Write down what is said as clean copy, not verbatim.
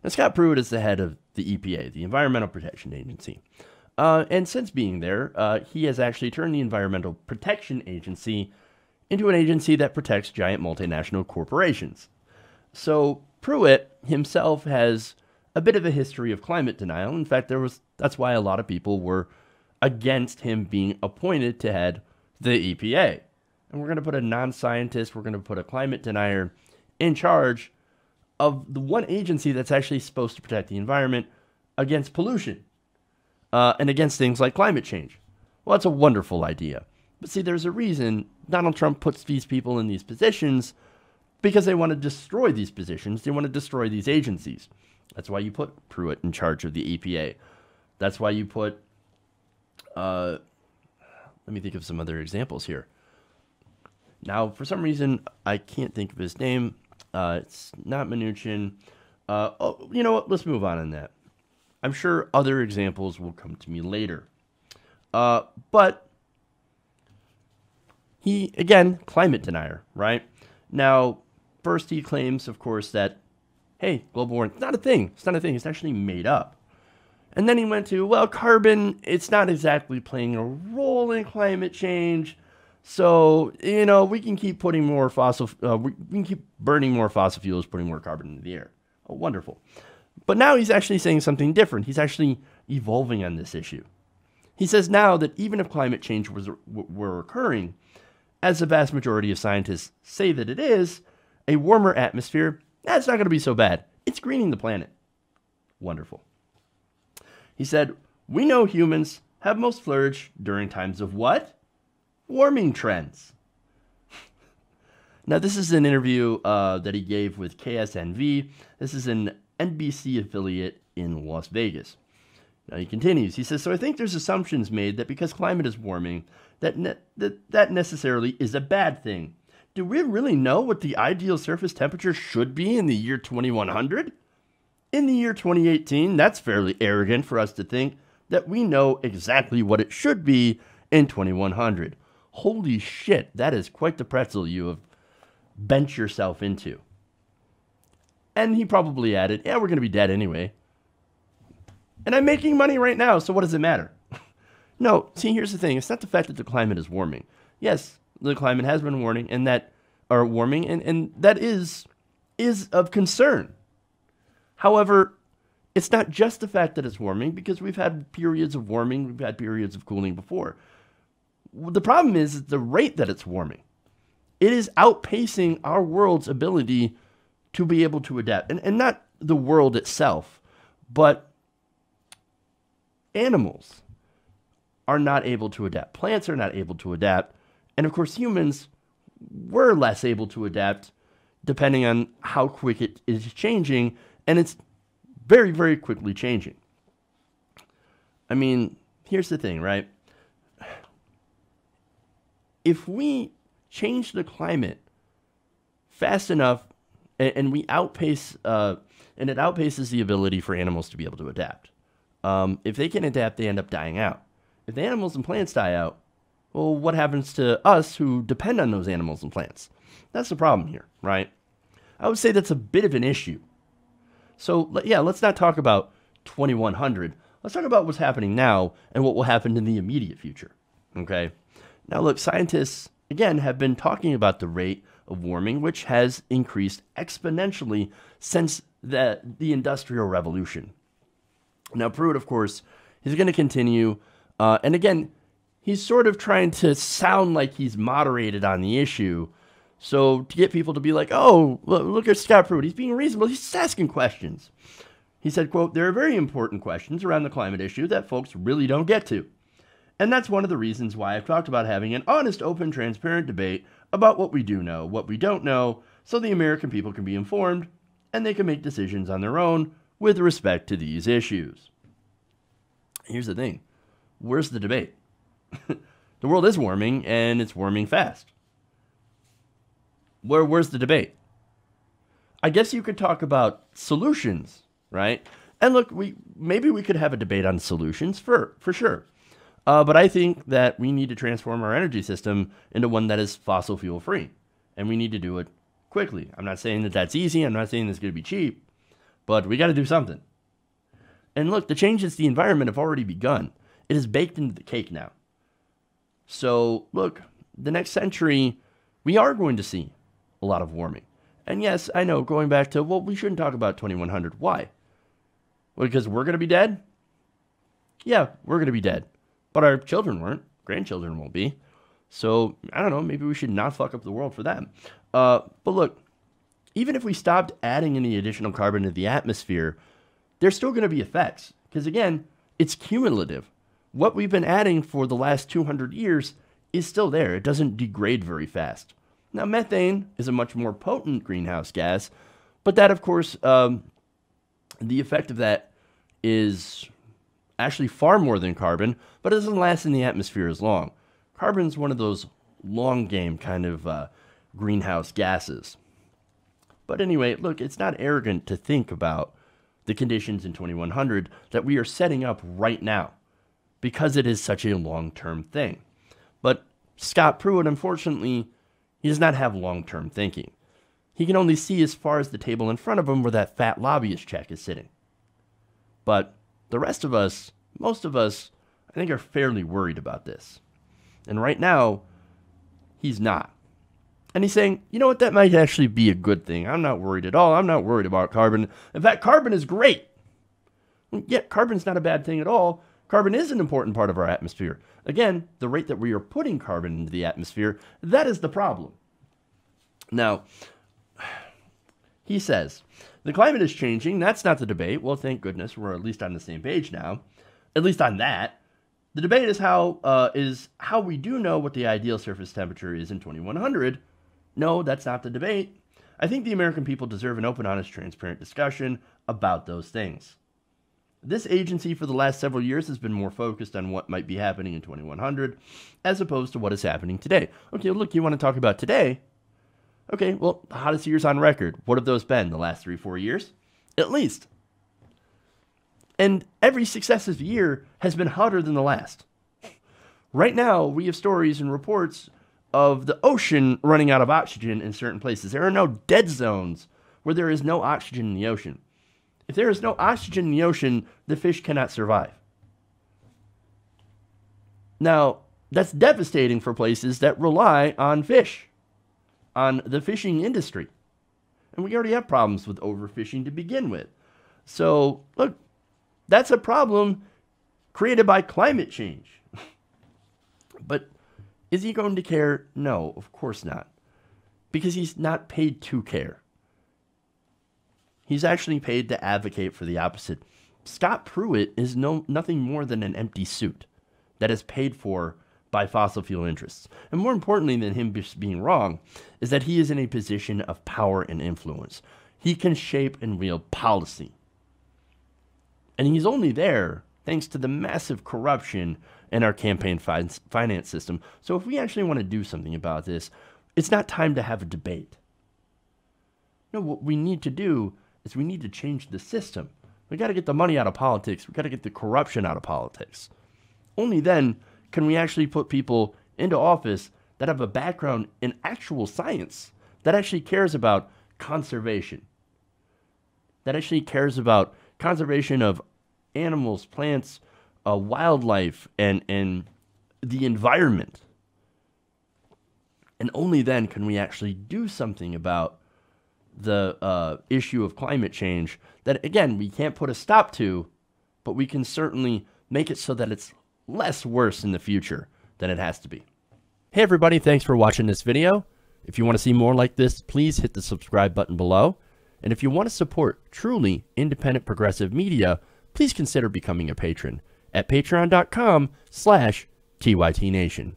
Now, Scott Pruitt is the head of the EPA, the Environmental Protection Agency. And since being there, he has actually turned the Environmental Protection Agency into an agency that protects giant multinational corporations. So Pruitt himself has a bit of a history of climate denial. In fact, that's why a lot of people were against him being appointed to head the EPA. And we're going to put a non-scientist, we're going to put a climate denier in charge of the one agency that's actually supposed to protect the environment against pollution and against things like climate change. Well, that's a wonderful idea. But see, there's a reason Donald Trump puts these people in these positions, because they want to destroy these positions. They want to destroy these agencies. That's why you put Pruitt in charge of the EPA. That's why you put, let me think of some other examples here. Now, for some reason, I can't think of his name. It's not Mnuchin. Oh, you know what? Let's move on that. I'm sure other examples will come to me later. But he, again, climate denier, right? Now, first he claims, of course, that, hey, global warming, it's not a thing. It's not a thing. It's actually made up. And then he went to, well, carbon, it's not exactly playing a role in climate change. So, you know, we can keep putting more we can keep burning more fossil fuels, putting more carbon into the air. Oh, wonderful. But now he's actually saying something different. He's actually evolving on this issue. He says now that even if climate change were occurring, as the vast majority of scientists say that it is, a warmer atmosphere, that's not going to be so bad. It's greening the planet. Wonderful. He said, we know humans have most flourished during times of what? Warming trends. Now, this is an interview that he gave with KSNV. This is an NBC affiliate in Las Vegas. Now, he continues. He says, so I think there's assumptions made that because climate is warming, that necessarily is a bad thing. Do we really know what the ideal surface temperature should be in the year 2100? In the year 2018, that's fairly arrogant for us to think that we know exactly what it should be in 2100. Holy shit, that is quite the pretzel you have bent yourself into. And he probably added, yeah, we're going to be dead anyway. And I'm making money right now, so what does it matter? No, see, here's the thing. It's not the fact that the climate is warming. Yes, the climate has been warming, and that is of concern. However, it's not just the fact that it's warming, because we've had periods of warming, we've had periods of cooling before. The problem is the rate that it's warming. It is outpacing our world's ability to be able to adapt. And not the world itself, but animals are not able to adapt. Plants are not able to adapt. And of course, humans were less able to adapt depending on how quick it is changing. And it's very, very quickly changing. I mean, here's the thing, right? If we change the climate fast enough and we outpace, and it outpaces the ability for animals to be able to adapt. If they can adapt, they end up dying out. If the animals and plants die out, well, what happens to us who depend on those animals and plants? That's the problem here, right? I would say that's a bit of an issue. So, yeah, let's not talk about 2100. Let's talk about what's happening now and what will happen in the immediate future, okay? Now, look, scientists, again, have been talking about the rate of warming, which has increased exponentially since the Industrial Revolution. Now, Pruitt, of course, he's going to continue. And again, he's sort of trying to sound like he's moderated on the issue. So to get people to be like, oh, look at Scott Pruitt. He's being reasonable. He's just asking questions. He said, quote, there are very important questions around the climate issue that folks really don't get to. And that's one of the reasons why I've talked about having an honest, open, transparent debate about what we do know, what we don't know, so the American people can be informed and they can make decisions on their own with respect to these issues. Here's the thing. Where's the debate? The world is warming, and it's warming fast. Where's the debate? I guess you could talk about solutions, right? And look, maybe we could have a debate on solutions for sure. But I think that we need to transform our energy system into one that is fossil fuel free. And we need to do it quickly. I'm not saying that that's easy. I'm not saying it's going to be cheap. but we got to do something. And look, the changes to the environment have already begun. It is baked into the cake now. So look, the next century, we are going to see a lot of warming. And yes, I know, going back to, well, we shouldn't talk about 2100. Why? Well, because we're going to be dead? Yeah, we're going to be dead. But our children weren't. Grandchildren won't be. So, I don't know, maybe we should not fuck up the world for them. But look, even if we stopped adding any additional carbon to the atmosphere, there's still going to be effects. Because again, it's cumulative. What we've been adding for the last 200 years is still there. It doesn't degrade very fast. Now, methane is a much more potent greenhouse gas, but that, of course, the effect of that is actually far more than carbon, but it doesn't last in the atmosphere as long. Carbon is one of those long game kind of greenhouse gases. But anyway, look, it's not arrogant to think about the conditions in 2100 that we are setting up right now, because it is such a long-term thing. But Scott Pruitt, unfortunately, he does not have long-term thinking. He can only see as far as the table in front of him where that fat lobbyist check is sitting. But the rest of us, most of us, I think are fairly worried about this. And right now, he's not. And he's saying, you know what, that might actually be a good thing. I'm not worried at all. I'm not worried about carbon. In fact, carbon is great. Yeah, carbon's not a bad thing at all. Carbon is an important part of our atmosphere. Again, the rate that we are putting carbon into the atmosphere, that is the problem. Now, he says, the climate is changing. That's not the debate. Well, thank goodness we're at least on the same page now. At least on that. The debate is how we do know what the ideal surface temperature is in 2100. No, that's not the debate. I think the American people deserve an open, honest, transparent discussion about those things. This agency for the last several years has been more focused on what might be happening in 2100 as opposed to what is happening today. Okay, look, you want to talk about today? Okay, well, the hottest years on record. What have those been? The last 3-4 years? At least. And every successive year has been hotter than the last. Right now, we have stories and reports of the ocean running out of oxygen in certain places. There are no dead zones where there is no oxygen in the ocean. If there is no oxygen in the ocean, the fish cannot survive. Now, that's devastating for places that rely on fish, on the fishing industry. And we already have problems with overfishing to begin with. So, look, that's a problem created by climate change. But is he going to care? No, of course not. Because he's not paid to care. He's actually paid to advocate for the opposite. Scott Pruitt is nothing more than an empty suit that is paid for by fossil fuel interests. And more importantly than him just being wrong is that he is in a position of power and influence. He can shape and wield policy. And he's only there thanks to the massive corruption in our campaign finance system. So if we actually want to do something about this, it's not time to have a debate. No, what we need to do is we need to change the system. We got to get the money out of politics. We got to get the corruption out of politics. Only then can we actually put people into office that have a background in actual science, that actually cares about conservation, that actually cares about conservation of animals, plants, wildlife, and the environment. And only then can we actually do something about the issue of climate change that, again, we can't put a stop to, but we can certainly make it so that it's less worse in the future than it has to be. Hey everybody, thanks for watching this video. If you want to see more like this, please hit the subscribe button below. And if you want to support truly independent progressive media, please consider becoming a patron at patreon.com/TYTNation.